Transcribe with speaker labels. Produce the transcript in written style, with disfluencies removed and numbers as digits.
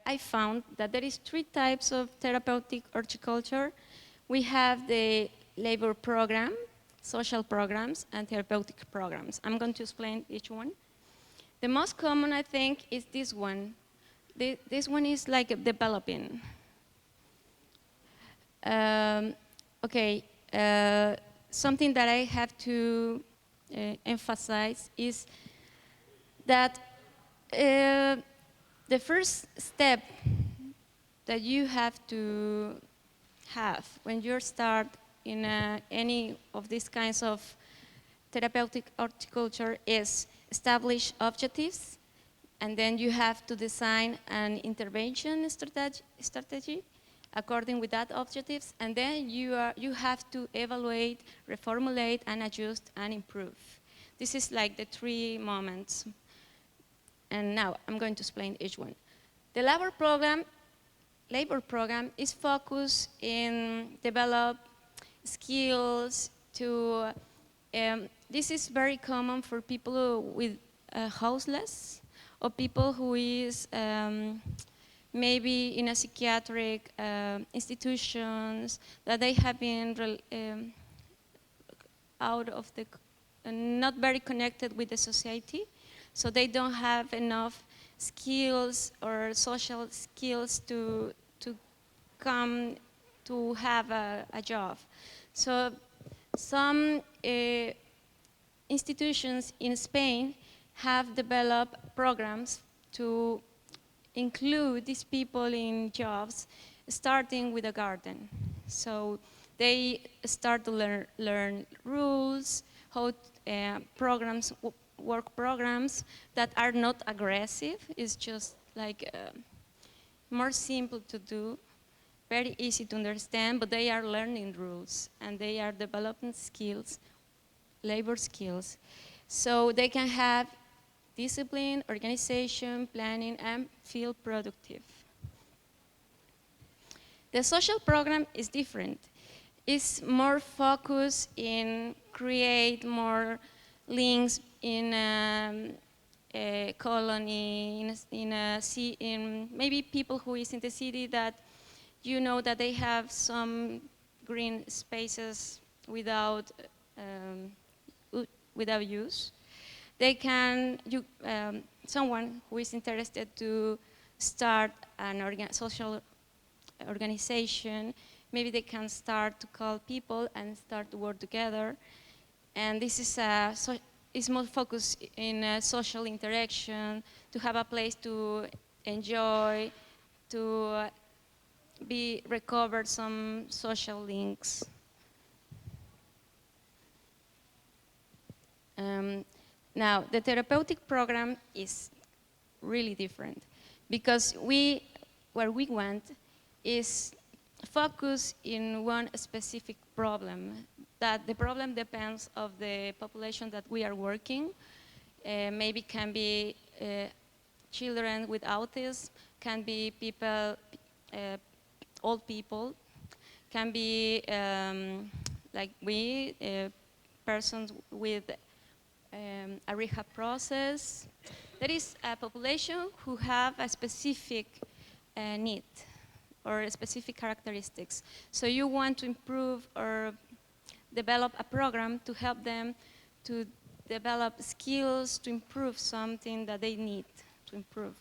Speaker 1: I found that there is 3 types of therapeutic horticulture. We have the labor program, social programs, and therapeutic programs. I'm going to explain each one. The most common, I think, is this one. This one is like developing. Okay, something that I have to emphasize is that the first step that you have to have when you start in any of these kinds of therapeutic horticulture is establish objectives, and then you have to design an intervention strategy according with that objectives, and then you have to evaluate, reformulate, and adjust and improve. This is like the 3 moments. And now I'm going to explain each one. The labor program is focused in develop skills to, this is very common for people with houseless, or people who is maybe in a psychiatric institutions, that they have been out of the, not very connected with the society, so they don't have enough skills or social skills to come to have a job. So some institutions in Spain have developed programs to include these people in jobs, starting with a garden. So they start to learn rules, how work programs that are not aggressive. It's just like more simple to do, very easy to understand, but they are learning rules and they are developing skills, labor skills. So they can have discipline, organization, planning, and feel productive. The social program is different. It's more focused in create more links in a colony, in maybe people who is in the city that you know that they have some green spaces without use. They can, someone who is interested to start an social organization, maybe they can start to call people and start to work together. And this is more focused in social interaction, to have a place to enjoy, to recover some social links. Now, the therapeutic program is really different, because where we went is focus in one specific problem, that the problem depends of the population that we are working. Maybe can be children with autism, can be people, old people, can be like persons with a rehab process. There is a population who have a specific need or specific characteristics. So you want to improve or develop a program to help them to develop skills to improve something that they need to improve.